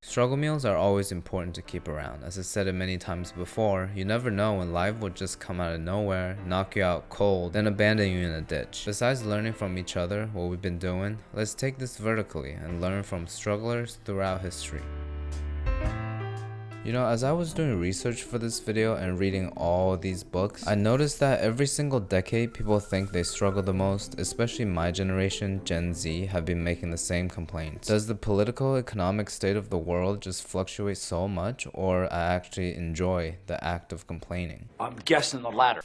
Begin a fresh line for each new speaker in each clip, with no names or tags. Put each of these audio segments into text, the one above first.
Struggle meals are always important to keep around. As I said it many times before, you never know when life will just come out of nowhere, knock you out cold, then abandon you in a ditch. Besides learning from each other what we've been doing, let's take this vertically and learn from strugglers throughout history. You know, as I was doing research for this video and reading all these books, I noticed that every single decade people think they struggle the most, especially my generation, Gen Z, have been making the same complaints. Does the political economic state of the world just fluctuate so much, or I actually enjoy the act of complaining?
I'm guessing the latter.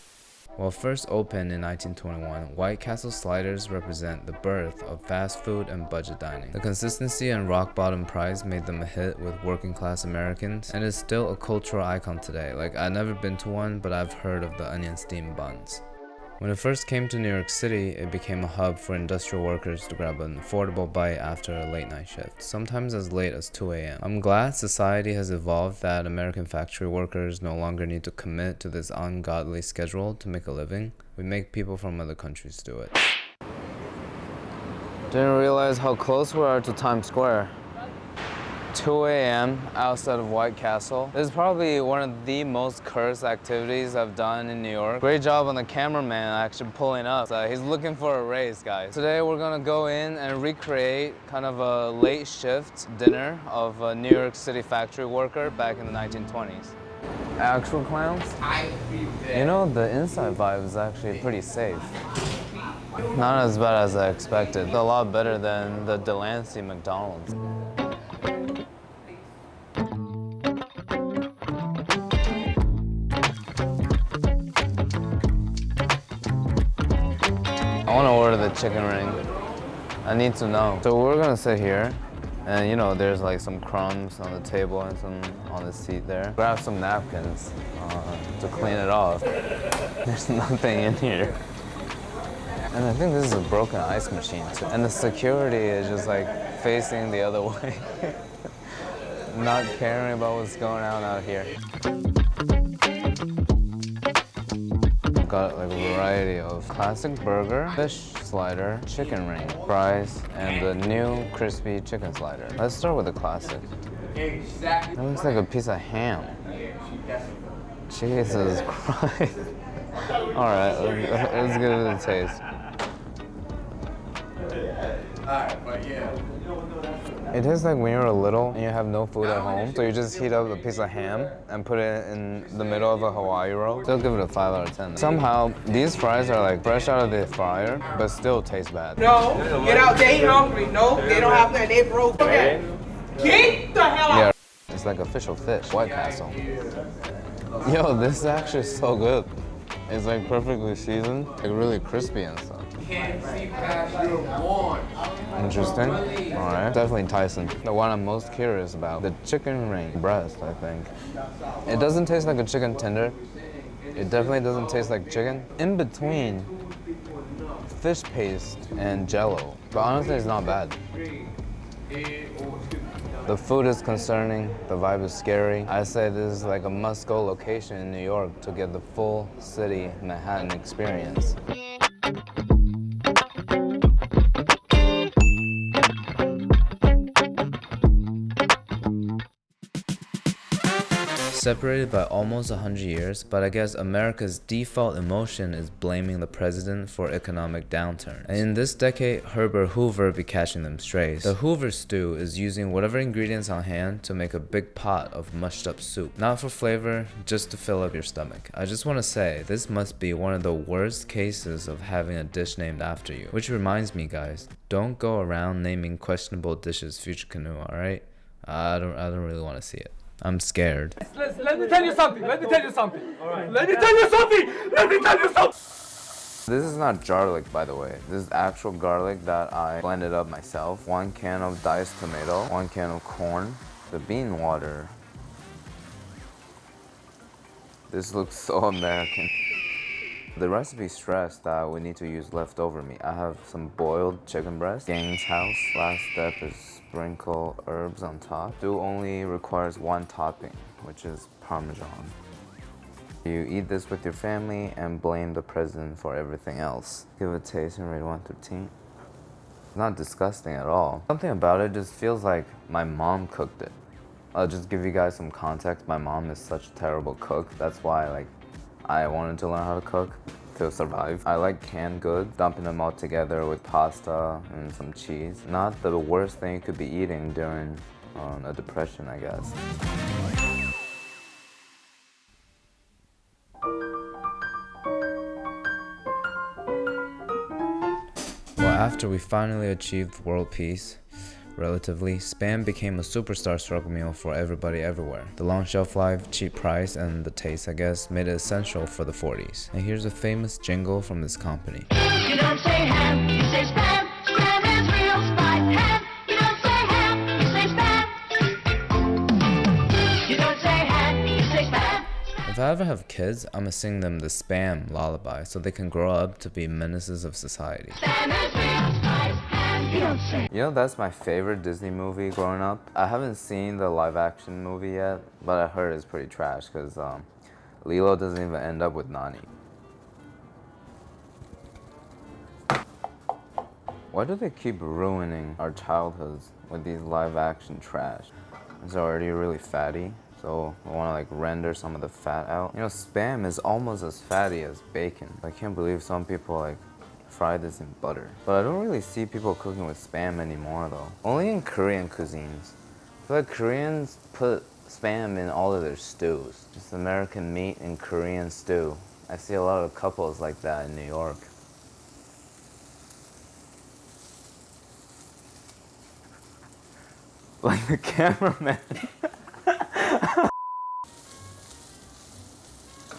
Well, first opened in 1921, White Castle sliders represent the birth of fast food and budget dining. The consistency and rock bottom price made them a hit with working class Americans, and is still a cultural icon today. Like, I've never been to one, but I've heard of the onion steamed buns. When it first came to New York City, it became a hub for industrial workers to grab an affordable bite after a late night shift, sometimes as late as 2 a.m. I'm glad society has evolved that American factory workers no longer need to commit to this ungodly schedule to make a living. We make people from other countries do it. Didn't realize how close we are to Times Square. 2 a.m. outside of White Castle. This is probably one of the most cursed activities I've done in New York. Great job on the cameraman actually pulling up. He's looking for a raise, guys. Today we're gonna go in and recreate kind of a late shift dinner of a New York City factory worker back in the 1920s. Actual clowns? You know, the inside vibe is actually pretty safe. Not as bad as I expected. A lot better than the Delancey McDonald's. I want to order the chicken ring. I need to know. So we're gonna sit here, and you know, there's like some crumbs on the table and some on the seat there. Grab some napkins to clean it off. There's nothing in here. And I think this is a broken ice machine too. And the security is just like facing the other way. Not caring about what's going on out here. Got like a variety of classic burger, fish slider, chicken ring, fries, and the new crispy chicken slider. Let's start with the classic. That looks like a piece of ham. Jesus Christ. All right, let's give it a taste. It tastes like when you're little and you have no food at home, so you just heat up a piece of ham and put it in the middle of a Hawaii roll. Still give it a 5 out of 10. Somehow, these fries are like fresh out of the fryer, but still taste bad.
No, get out, they hungry. No, they don't have that, they broke. Okay. Get the hell out.
Yeah, it's like official fish, White Castle. Yo, this is actually so good. It's like perfectly seasoned, like really crispy and stuff. Interesting. All right, definitely Tyson. The one I'm most curious about, the chicken ring breast, I think. It doesn't taste like a chicken tender. It definitely doesn't taste like chicken. In between fish paste and jello, but honestly, it's not bad. The food is concerning, the vibe is scary. I say this is like a must-go location in New York to get the full city Manhattan experience. Separated by almost 100 years, but I guess America's default emotion is blaming the president for economic downturn. And in this decade, Herbert Hoover be catching them strays. The Hoover stew is using whatever ingredients on hand to make a big pot of mushed up soup. Not for flavor, just to fill up your stomach. I just want to say, this must be one of the worst cases of having a dish named after you. Which reminds me, guys, don't go around naming questionable dishes FutureCanoe, alright? I don't really want to see it. I'm scared.
Let me tell you something. Let me tell you something. All right. Let me tell you something. Let me tell you something.
This is not garlic, by the way. This is actual garlic that I blended up myself. 1 can of diced tomato, 1 can of corn, the bean water. This looks so American. The recipe stressed that we need to use leftover meat. I have some boiled chicken breast. Gang's house. Last step is sprinkle herbs on top. Stew only requires 1 topping, which is Parmesan. You eat this with your family and blame the president for everything else. Give it a taste and rate 1 through 10. It's not disgusting at all. Something about it just feels like my mom cooked it. I'll just give you guys some context. My mom is such a terrible cook. That's why like I wanted to learn how to cook to survive. I like canned goods, dumping them all together with pasta and some cheese. Not the worst thing you could be eating during a depression, I guess. Well, after we finally achieved world peace, relatively, Spam became a superstar struggle meal for everybody everywhere. The long shelf life, cheap price, and the taste, I guess, made it essential for the 40s. And here's a famous jingle from this company.
You don't say ham, you say spam. Spam is real spice. Ham, you don't say ham, you say spam. You don't say ham, you say spam.
If I ever have kids, I'ma sing them the Spam lullaby so they can grow up to be menaces of society.
Spam is real spice. Ham, you don't say.
You know, that's my favorite Disney movie growing up. I haven't seen the live action movie yet, but I heard it's pretty trash because Lilo doesn't even end up with Nani. Why do they keep ruining our childhoods with these live action trash? It's already really fatty, so I want to like render some of the fat out. You know, Spam is almost as fatty as bacon. I can't believe some people like fry this in butter. But I don't really see people cooking with Spam anymore though. Only in Korean cuisines. I feel like Koreans put Spam in all of their stews. Just American meat and Korean stew. I see a lot of couples like that in New York. Like the cameraman.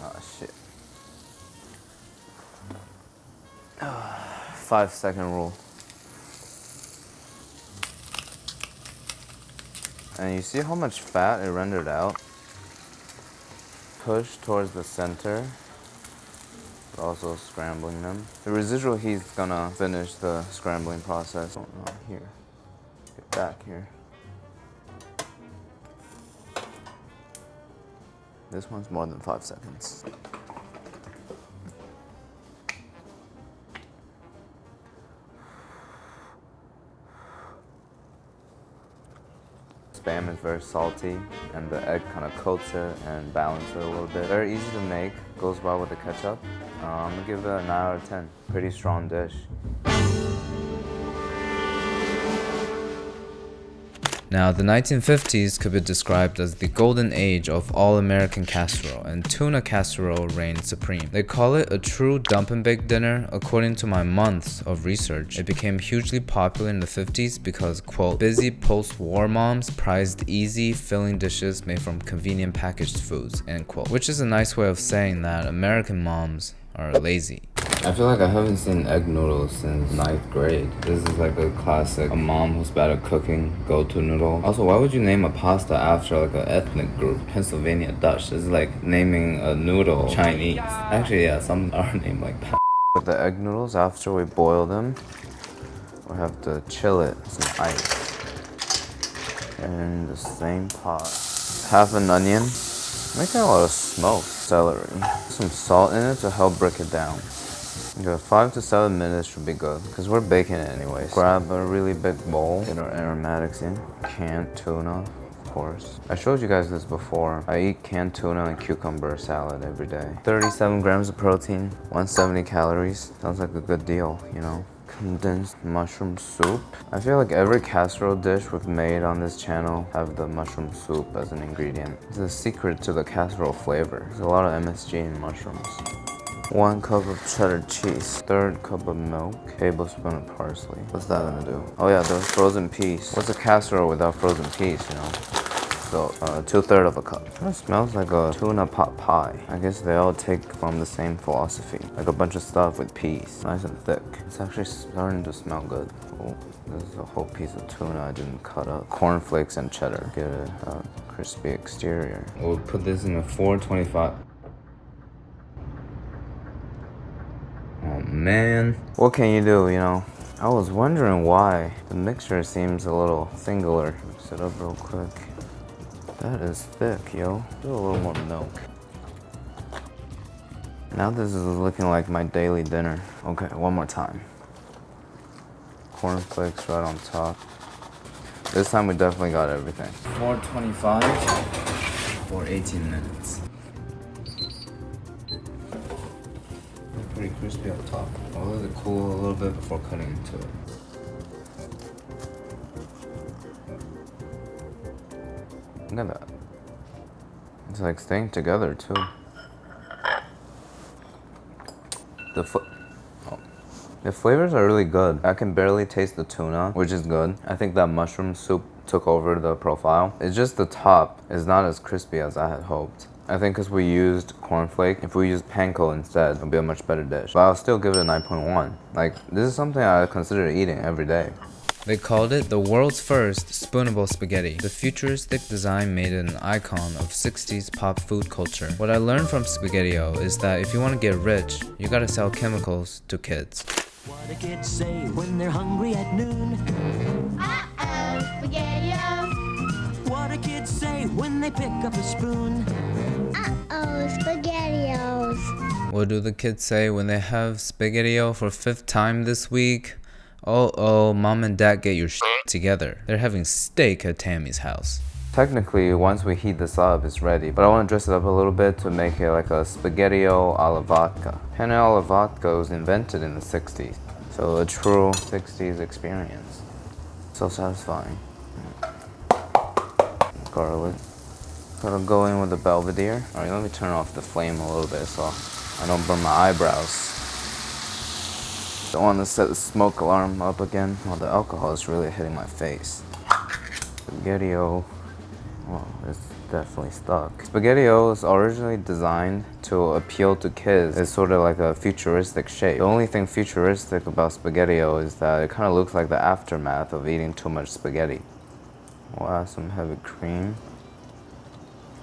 Oh shit. 5-second rule. And you see how much fat it rendered out? Push towards the center. But also scrambling them. The residual heat's gonna finish the scrambling process. Oh no, here. Get back here. This one's more than 5 seconds. Spam is very salty, and the egg kind of coats it and balances it a little bit. Very easy to make, goes well with the ketchup. I'm gonna give it a 9 out of 10. Pretty strong dish. Now, the 1950s could be described as the golden age of all-American casserole, and tuna casserole reigned supreme. They call it a true dump and bake dinner. According to my months of research, it became hugely popular in the 50s because, quote, busy post-war moms prized easy, filling dishes made from convenient packaged foods, end quote. Which is a nice way of saying that American moms are lazy. I feel like I haven't seen egg noodles since 9th grade. This is like a classic, a mom who's bad at cooking, go-to noodle. Also, why would you name a pasta after like an ethnic group? Pennsylvania Dutch. It's like naming a noodle Chinese. Actually, yeah, some are named like that. With the egg noodles, after we boil them, we have to chill it with some ice. In the same pot. Half an onion. Making a lot of smoked celery. Some salt in it to help break it down. Okay, 5 to 7 minutes should be good, because we're baking it anyways. Grab a really big bowl, get our aromatics in. Canned tuna, of course. I showed you guys this before. I eat canned tuna and cucumber salad every day. 37 grams of protein, 170 calories. Sounds like a good deal, you know. Condensed mushroom soup. I feel like every casserole dish we've made on this channel have the mushroom soup as an ingredient. It's the secret to the casserole flavor. There's a lot of MSG in mushrooms. 1 cup of cheddar cheese, 1/3 cup of milk, tablespoon of parsley. What's that gonna do? Oh yeah, the frozen peas. What's a casserole without frozen peas, you know? So 2/3 of a cup. Kind of smells like a tuna pot pie. I guess they all take from the same philosophy. Like a bunch of stuff with peas, nice and thick. It's actually starting to smell good. Oh, this is a whole piece of tuna I didn't cut up. Cornflakes and cheddar. Get a crispy exterior. We'll put this in a 425. Oh man. What can you do, you know? I was wondering why the mixture seems a little singular. Mix it up real quick. That is thick, yo. Do a little more milk. Now this is looking like my daily dinner. Okay, one more time. Cornflakes right on top. This time we definitely got everything. 425 for 18 minutes. Pretty crispy on top. I'll let it cool a little bit before cutting into it. Look at that. It's like staying together too. The flavors are really good. I can barely taste the tuna, which is good. I think that mushroom soup took over the profile. It's just the top is not as crispy as I had hoped. I think because we used cornflake, if we used panko instead, it would be a much better dish. But I'll still give it a 9.1. Like, this is something I consider eating every day. They called it the world's first spoonable spaghetti. The futuristic design made it an icon of 60s pop food culture. What I learned from Spaghettio is that if you want to get rich, you gotta sell chemicals to kids.
What do kids say when they're hungry at noon?
Uh-oh, Spaghettios.
What do kids say when they pick up a spoon?
Uh-oh, Spaghettios.
What do the kids say when they have Spaghettio for 5th time this week? Oh, mom and dad, get your shit together. They're having steak at Tammy's house. Technically, once we heat this up, it's ready, but I want to dress it up a little bit to make it like a Spaghettio alla vodka. Penne alla vodka was invented in the 60s, so a true 60s experience. So satisfying. Garlic. Gotta go in with the Belvedere. Alright, let me turn off the flame a little bit so I don't burn my eyebrows. Don't want to set the smoke alarm up again. Well, the alcohol is really hitting my face. Spaghettio. Well, it's definitely stuck. Spaghettio is originally designed to appeal to kids. It's sort of like a futuristic shape. The only thing futuristic about Spaghettio is that it kind of looks like the aftermath of eating too much spaghetti. We'll add some heavy cream.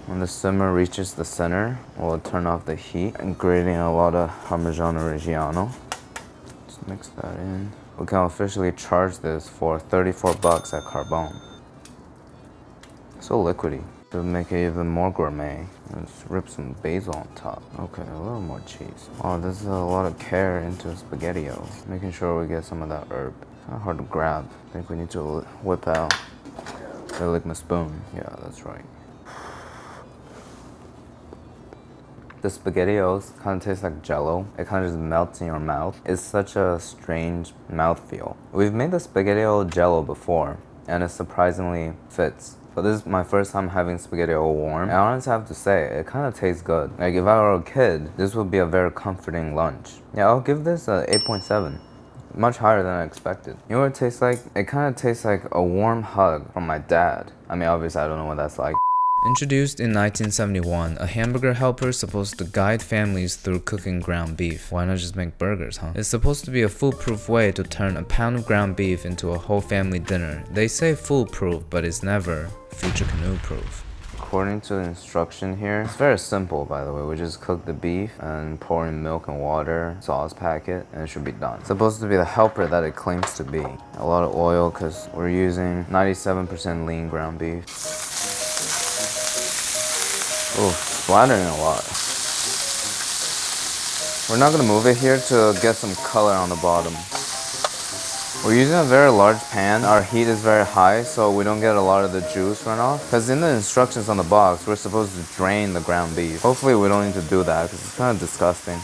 When the simmer reaches the center, we'll turn off the heat and grating a lot of Parmigiano Reggiano. Just mix that in. We can officially charge this for 34 bucks at Carbone. So liquidy. To make it even more gourmet, let's rip some basil on top. Okay, a little more cheese. Oh, there's a lot of care into Spaghettio. Making sure we get some of that herb. It's kind of hard to grab. I think we need to whip out. I lick my spoon. Yeah, that's right. The Spaghettios kind of taste like jello. It kind of just melts in your mouth. It's such a strange mouthfeel. We've made the Spaghettio jello before, and it surprisingly fits. But this is my first time having Spaghettio warm. I honestly have to say, it kind of tastes good. Like if I were a kid, this would be a very comforting lunch. Yeah, I'll give this a 8.7. Much higher than I expected. You know what it tastes like? It kind of tastes like a warm hug from my dad. I mean, obviously I don't know what that's like. Introduced in 1971, a Hamburger Helper is supposed to guide families through cooking ground beef. Why not just make burgers, huh? It's supposed to be a foolproof way to turn a pound of ground beef into a whole family dinner. They say foolproof, but it's never FutureCanoe proof. According to the instruction here, it's very simple by the way. We just cook the beef and pour in milk and water, sauce packet, and it should be done. It's supposed to be the helper that it claims to be. A lot of oil because we're using 97% lean ground beef. Oh, splattering a lot. We're not gonna move it here to get some color on the bottom. We're using a very large pan. Our heat is very high, so we don't get a lot of the juice run off. Because in the instructions on the box, we're supposed to drain the ground beef. Hopefully we don't need to do that, because it's kind of disgusting.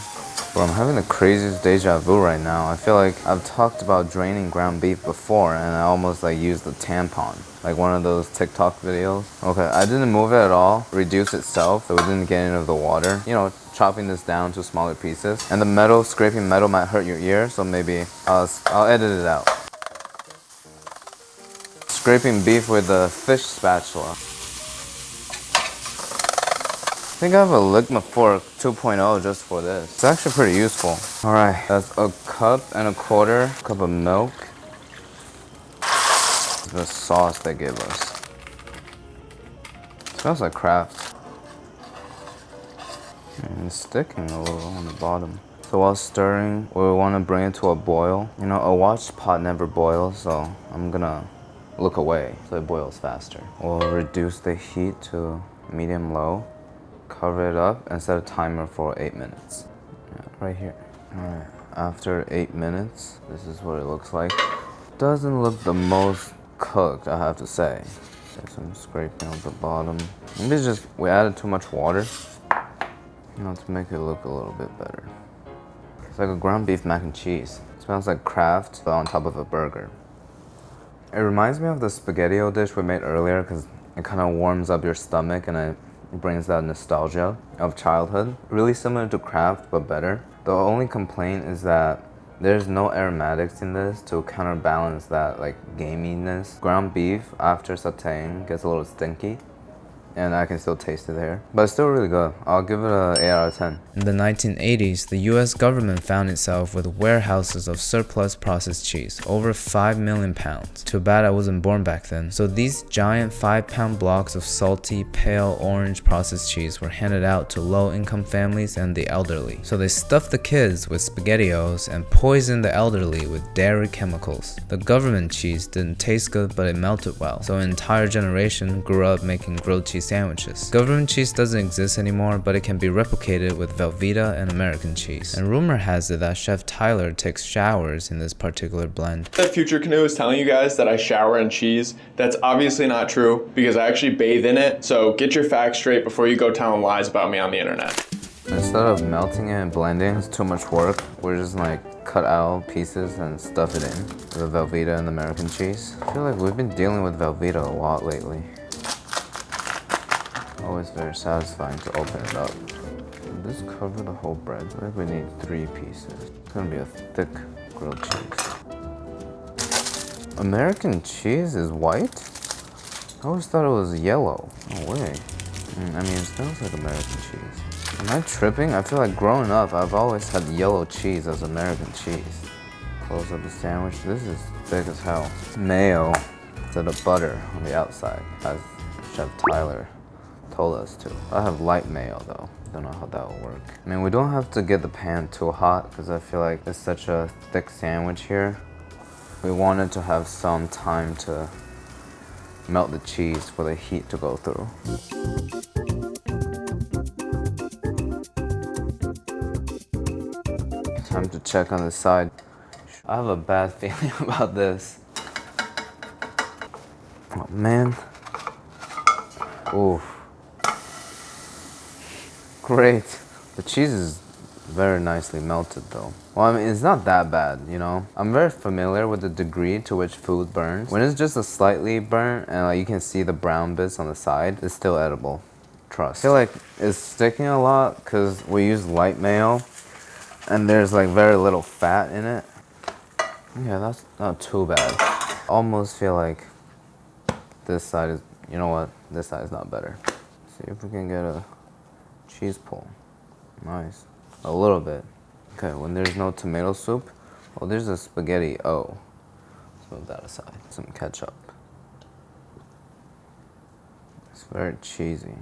Bro, I'm having the craziest deja vu right now. I feel like I've talked about draining ground beef before, and I almost like used a tampon. Like one of those TikTok videos. Okay, I didn't move it at all. Reduce itself, so it didn't get into the water. You know, chopping this down to smaller pieces. And the metal, scraping metal might hurt your ear, so maybe I'll edit it out. Scraping beef with a fish spatula. I think I have a Ligma fork 2.0 just for this. It's actually pretty useful. Alright, that's a cup and a quarter cup of milk. The sauce they gave us. It smells like Kraft. And it's sticking a little on the bottom. So while stirring, we want to bring it to a boil. You know, a watched pot never boils, so I'm gonna look away so it boils faster. We'll reduce the heat to medium-low. Cover it up and set a timer for 8 minutes. Yeah, right here. Alright, after 8 minutes, this is what it looks like. Doesn't look the most cooked, I have to say. There's some scraping on the bottom. Maybe it's just we added too much water, you know, to make it look a little bit better. It's like a ground beef mac and cheese. It smells like Kraft, but on top of a burger. It reminds me of the Spaghettio dish we made earlier because it kind of warms up your stomach and it brings that nostalgia of childhood. Really similar to Kraft, but better. The only complaint is that there's no aromatics in this to counterbalance that like gaminess. Ground beef after sauteing gets a little stinky, and I can still taste it there. But it's still really good. I'll give it an 8 out of 10. In the 1980s, the US government found itself with warehouses of surplus processed cheese, over 5 million pounds. Too bad I wasn't born back then. So these giant 5-pound blocks of salty, pale orange processed cheese were handed out to low-income families and the elderly. So they stuffed the kids with Spaghettios and poisoned the elderly with dairy chemicals. The government cheese didn't taste good, but it melted well. So an entire generation grew up making grilled cheese sandwiches. Government cheese doesn't exist anymore, but it can be replicated with Velveeta and American cheese. And rumor has it that Chef Tyler takes showers in this particular blend.
That FutureCanoe is telling you guys that I shower in cheese. That's obviously not true because I actually bathe in it. So get your facts straight before you go telling lies about me on the internet.
Instead of melting it and blending, it's too much work. We're just like cut out pieces and stuff it in. The Velveeta and the American cheese. I feel like we've been dealing with Velveeta a lot lately. Always very satisfying to open it up. Does this cover the whole bread? I think we need 3 pieces. It's gonna be a thick grilled cheese. American cheese is white? I always thought it was yellow. No way. I mean, it smells like American cheese. Am I tripping? I feel like growing up, I've always had yellow cheese as American cheese. Close up the sandwich. This is thick as hell. Mayo instead of butter on the outside, as Chef Tyler told us to. I have light mayo though. Don't know how that will work. I mean, we don't have to get the pan too hot because I feel like it's such a thick sandwich here. We wanted to have some time to melt the cheese for the heat to go through. Time to check on the side. I have a bad feeling about this. Oh man. Ooh. Great. The cheese is very nicely melted though. Well, I mean, it's not that bad, you know? I'm very familiar with the degree to which food burns. When it's just a slightly burnt and like you can see the brown bits on the side, it's still edible. Trust. I feel like it's sticking a lot because we use light mayo and there's like very little fat in it. Yeah, that's not too bad. Almost feel like this side is, you know what? This side is not better. See if we can get a cheese pull. Nice. A little bit. Okay, when there's no tomato soup, well, there's a spaghetti. Oh, let's move that aside. Some ketchup. It's very cheesy.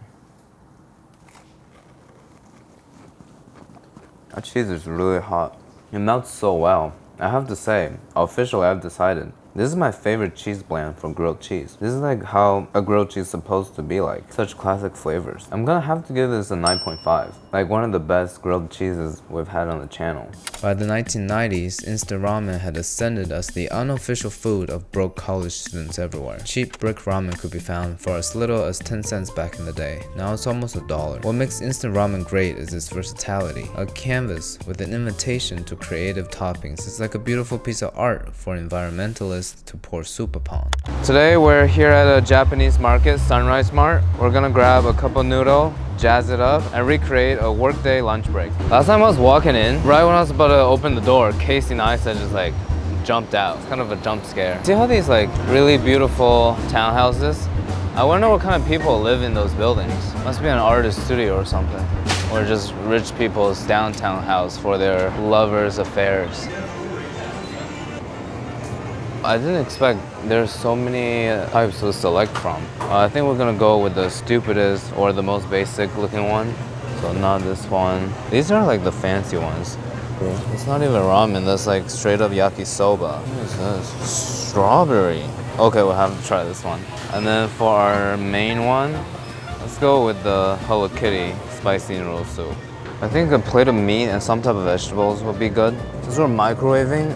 That cheese is really hot. It melts so well. I have to say, officially I've decided, this is my favorite cheese blend for grilled cheese. This is like how a grilled cheese is supposed to be like. Such classic flavors. I'm gonna have to give this a 9.5. Like one of the best grilled cheeses we've had on the channel. By the 1990s, instant ramen had ascended as the unofficial food of broke college students everywhere. Cheap brick ramen could be found for as little as 10 cents back in the day. Now it's almost $1. What makes instant ramen great is its versatility. A canvas with an invitation to creative toppings is like a beautiful piece of art for environmentalists to pour soup upon. Today we're here at a Japanese market, Sunrise Mart. We're gonna grab a cup of noodle, jazz it up, and recreate a workday lunch break. Last time I was walking in, right when I was about to open the door, Casey and I just like jumped out. It's kind of a jump scare. See how these like really beautiful townhouses? I wonder what kind of people live in those buildings. Must be an artist studio or something. Or just rich people's downtown house for their lovers' affairs. I didn't expect there's so many types to select from. I think we're gonna go with the stupidest or the most basic looking one. So not this one. These are like the fancy ones. It's not even ramen, that's like straight up yakisoba. What is this? Strawberry. Okay, we'll have to try this one. And then for our main one, let's go with the Hello Kitty spicy noodle soup. I think a plate of meat and some type of vegetables would be good. Since we're microwaving,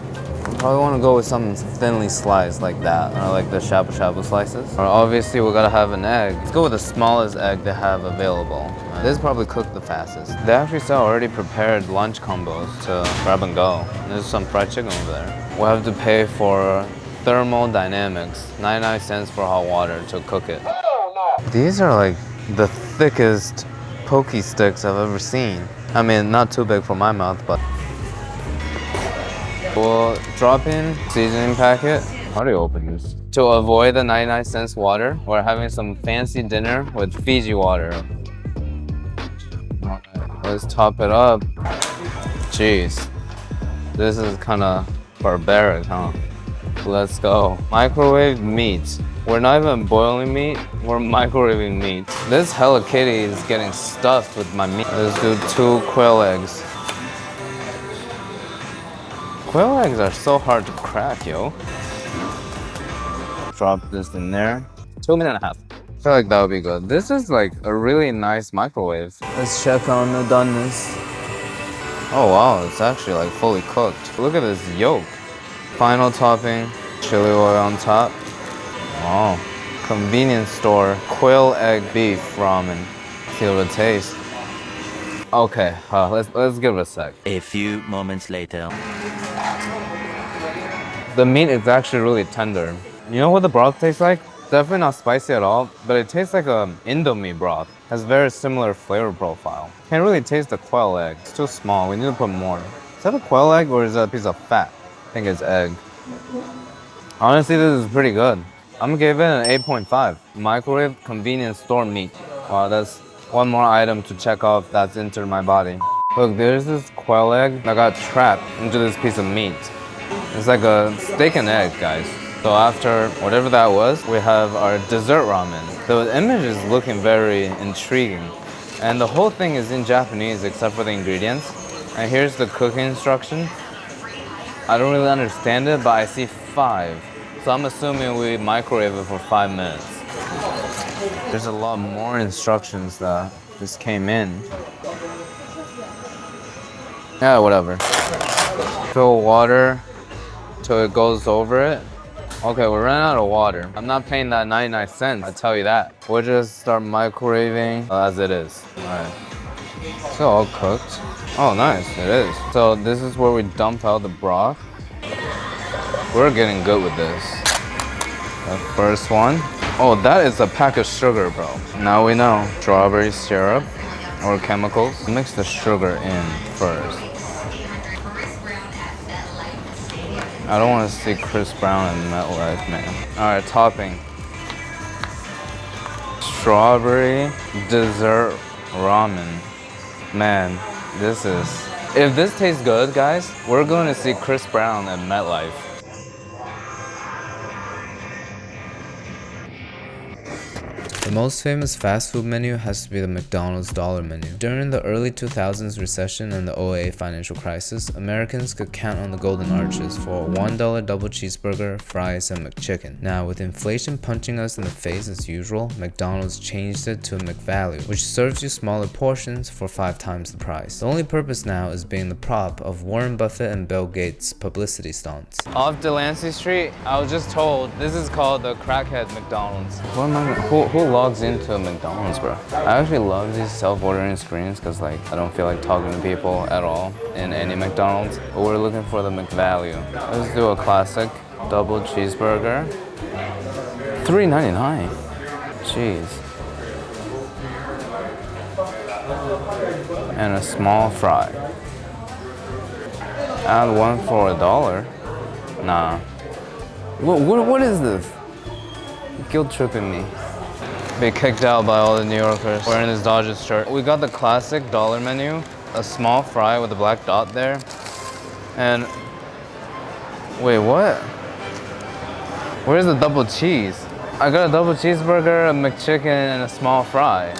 Probably want to go with something thinly sliced like that. I like the shabu shabu slices. Or obviously we gotta have an egg. Let's go with the smallest egg they have available. This is probably cooked the fastest. They actually sell already prepared lunch combos to grab and go. And there's some fried chicken over there. We'll have to pay for thermodynamics, 99 cents for hot water to cook it. These are like the thickest pokey sticks I've ever seen. I mean, not too big for my mouth, but we'll drop in seasoning packet. How do you open this? To avoid the 99 cents water, we're having some fancy dinner with Fiji water. Alright, let's top it up. Jeez, this is kind of barbaric, huh? Let's go. Microwave meat. We're not even boiling meat, we're microwaving meat. This Hello Kitty is getting stuffed with my meat. Let's do 2 quail eggs. Quail eggs are so hard to crack, yo. Drop this in there. 2.5 minutes. I feel like that would be good. This is like a really nice microwave. Let's check on the doneness. Oh wow, it's actually like fully cooked. Look at this yolk. Final topping, chili oil on top. Oh, convenience store quail egg beef ramen. Feel the taste. Okay, let's give it a sec.
A few moments later.
The meat is actually really tender. You know what the broth tastes like? Definitely not spicy at all, but it tastes like a Indomie broth. Has very similar flavor profile. Can't really taste the quail egg. It's too small. We need to put more. Is that a quail egg or is that a piece of fat? I think it's egg. Honestly, this is pretty good. I'm gonna give it an 8.5. Microwave convenience store meat. Wow, that's one more item to check off that's entered my body. Look, there's this quail egg that got trapped into this piece of meat. It's like a steak and egg, guys. So after whatever that was, we have our dessert ramen. The image is looking very intriguing. And the whole thing is in Japanese except for the ingredients. And here's the cooking instruction. I don't really understand it, but I see 5. So I'm assuming we microwave it for 5 minutes. There's a lot more instructions that just came in. Yeah, whatever. Fill water till it goes over it. Okay, we're running out of water. I'm not paying that 99 cents, I tell you that. We'll just start microwaving as it is. Alright. It's all cooked. Oh, nice, it is. So this is where we dump out the broth. We're getting good with this. The first one. Oh, that is a pack of sugar, bro. Now we know. Strawberry syrup or chemicals. Mix the sugar in first. I don't want to see Chris Brown in MetLife, man. Alright, topping. Strawberry dessert ramen. Man, this is... If this tastes good, guys, we're going to see Chris Brown at MetLife. The most famous fast food menu has to be the McDonald's dollar menu. During the early 2000s recession and the 2008 financial crisis, Americans could count on the golden arches for a $1 double cheeseburger, fries, and McChicken. Now, with inflation punching us in the face as usual, McDonald's changed it to a McValue, which serves you smaller portions for 5 times the price. The only purpose now is being the prop of Warren Buffett and Bill Gates' publicity stunts. Off Delancey Street, I was just told this is called the crackhead McDonald's. What am I, who logs into a McDonald's, bro? I actually love these self-ordering screens because like I don't feel like talking to people at all in any McDonald's. But we're looking for the McValue. Let's do a classic double cheeseburger. $3.99. Jeez. And a small fry. Add one for $1. Nah. What is this? Guilt tripping me. Be kicked out by all the New Yorkers wearing this Dodgers shirt. We got the classic dollar menu, a small fry with a black dot there. And wait, what? Where's the double cheese? I got a double cheeseburger, a McChicken, and a small fry.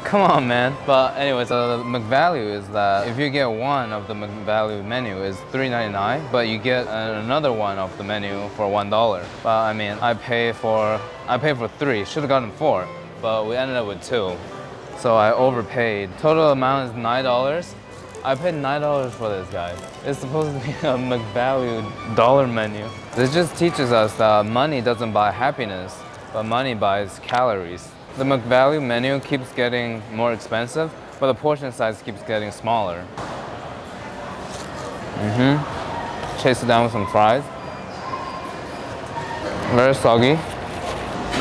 Come on, man. But anyways, the McValue is that if you get one of the McValue menu is $3.99, but you get another one of the menu for $1. But I mean, I paid for 3. Should have gotten 4, but we ended up with 2. So I overpaid. Total amount is $9. I paid $9 for this, guys. It's supposed to be a McValue dollar menu. This just teaches us that money doesn't buy happiness, but money buys calories. The McValue menu keeps getting more expensive, but the portion size keeps getting smaller. Chase it down with some fries. Very soggy.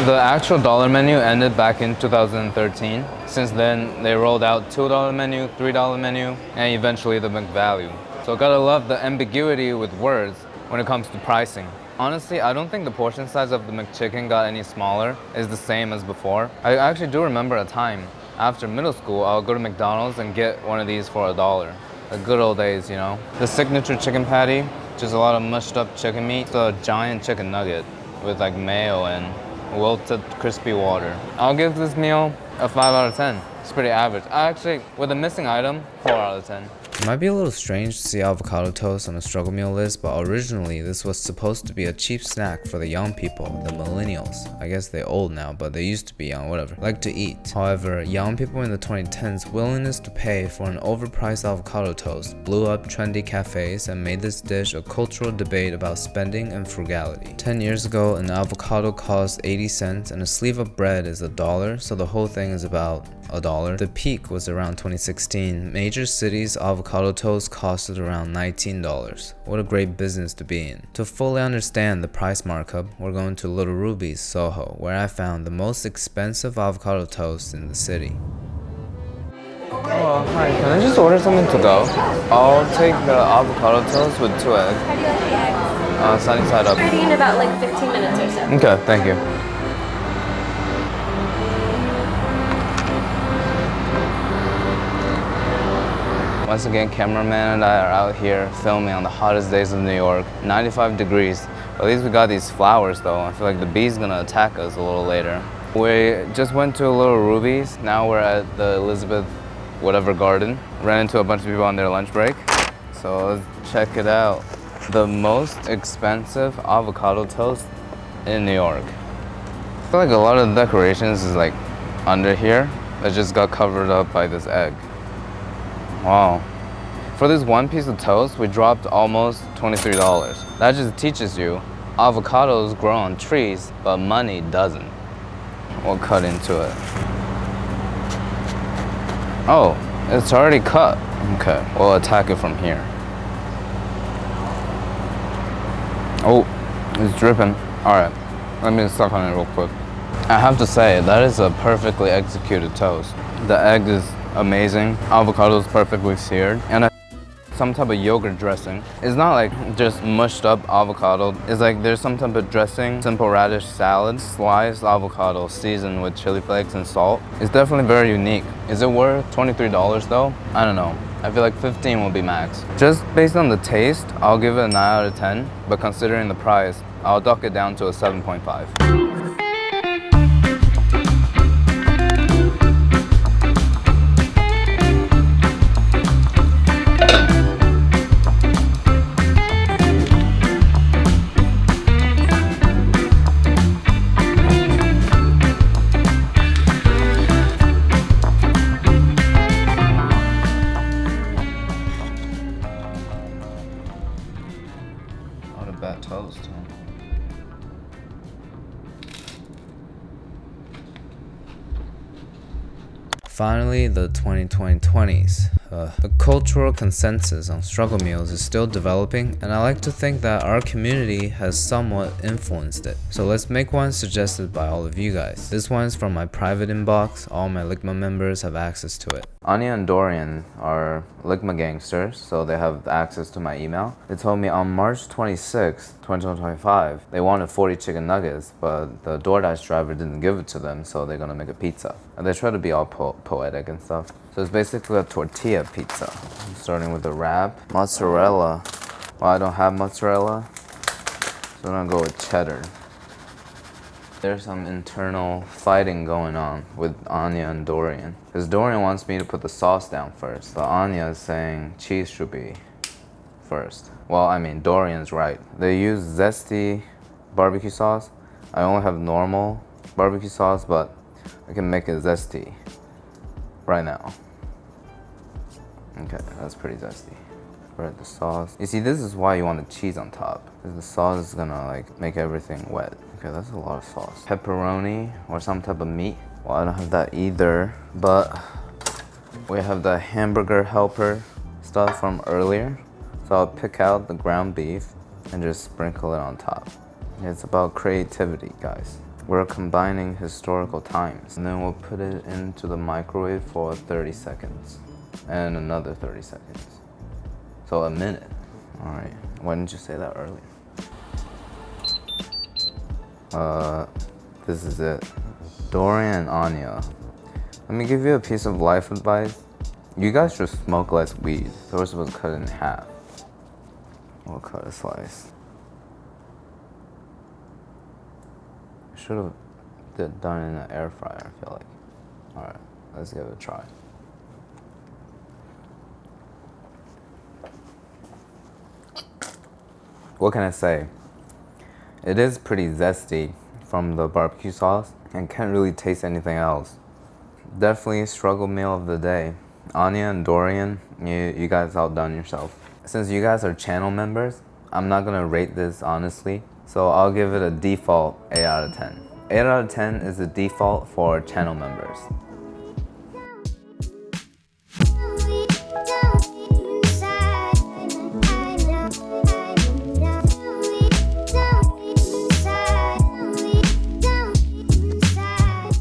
The actual dollar menu ended back in 2013. Since then, they rolled out $2 menu, $3 menu, and eventually the McValue. So gotta love the ambiguity with words when it comes to pricing. Honestly, I don't think the portion size of the McChicken got any smaller. It's the same as before. I actually do remember a time after middle school, I'll go to McDonald's and get one of these for $1. The good old days, you know. The signature chicken patty, just a lot of mushed up chicken meat. It's a giant chicken nugget with like mayo and wilted crispy water. I'll give this meal a 5 out of 10. It's pretty average. Actually, with a missing item, 4 out of 10. It might be a little strange to see avocado toast on a struggle meal list, but originally this was supposed to be a cheap snack for the young people, the millennials. I guess they're old now, but they used to be young, whatever. Like to eat. However, young people in the 2010s' willingness to pay for an overpriced avocado toast blew up trendy cafes and made this dish a cultural debate about spending and frugality. 10 years ago, an avocado cost 80 cents and a sleeve of bread is $1, so the whole thing is about $1. The peak was around 2016. Major cities' avocado toast costed around $19. What a great business to be in. To fully understand the price markup, we're going to Little Ruby's, Soho, where I found the most expensive avocado toast in the city. Oh, hi. Can I just order something to go? I'll take the avocado toast with 2 eggs.
How do you like the eggs?
Sunny side up.
Ready in about like 15 minutes or so.
Okay, thank you. Once again, cameraman and I are out here filming on the hottest days of New York, 95 degrees. At least we got these flowers though. I feel like the bee's gonna attack us a little later. We just went to Little Ruby's. Now we're at the Elizabeth whatever garden. Ran into a bunch of people on their lunch break. So let's check it out. The most expensive avocado toast in New York. I feel like a lot of the decorations is like under here. That just got covered up by this egg. Wow. For this one piece of toast, we dropped almost $23. That just teaches you avocados grow on trees, but money doesn't. We'll cut into it. Oh, it's already cut. Okay, we'll attack it from here. Oh, it's dripping. All right, let me suck on it real quick. I have to say, that is a perfectly executed toast. The egg is amazing. Avocado is perfectly seared. And some type of yogurt dressing. It's not like just mushed up avocado. It's like there's some type of dressing, simple radish salad, sliced avocado seasoned with chili flakes and salt. It's definitely very unique. Is it worth $23 though? I don't know. I feel like 15 will be max. Just based on the taste, I'll give it a 9 out of 10. But considering the price, I'll dock it down to a 7.5. Bad toast, huh? Finally, the 2020s. The cultural consensus on struggle meals is still developing, and I like to think that our community has somewhat influenced it. So let's make one suggested by all of you guys. This one is from my private inbox. All my Ligma members have access to it. Anya and Dorian are Ligma gangsters, so they have access to my email. They told me on March 26th, 2025, they wanted 40 chicken nuggets, but the DoorDash driver didn't give it to them, so they're gonna make a pizza. And they try to be all poetic and stuff. So it's basically a tortilla pizza. Starting with the wrap. Mozzarella. Well, I don't have mozzarella, so I'm gonna go with cheddar. There's some internal fighting going on with Anya and Dorian. Because Dorian wants me to put the sauce down first, but Anya is saying cheese should be first. Well, I mean, Dorian's right. They use zesty barbecue sauce. I only have normal barbecue sauce, but I can make it zesty right now. Okay, that's pretty zesty. Spread the sauce. You see, this is why you want the cheese on top, because the sauce is gonna like make everything wet. Okay, that's a lot of sauce. Pepperoni or some type of meat. Well, I don't have that either, but we have the Hamburger Helper stuff from earlier. So I'll pick out the ground beef and just sprinkle it on top. It's about creativity, guys. We're combining historical times. And then we'll put it into the microwave for 30 seconds. And another 30 seconds. So a minute. All right, why didn't you say that earlier? This is it. Dorian and Anya. Let me give you a piece of life advice. You guys should smoke less weed. So we're supposed to cut it in half. We'll cut a slice. Should have done it in an air fryer, I feel like. All right, let's give it a try. What can I say? It is pretty zesty from the barbecue sauce and can't really taste anything else. Definitely a struggle meal of the day. Anya and Dorian, you guys outdone yourself. Since you guys are channel members, I'm not gonna rate this honestly, so I'll give it a default 8 out of 10. 8 out of 10 is the default for channel members.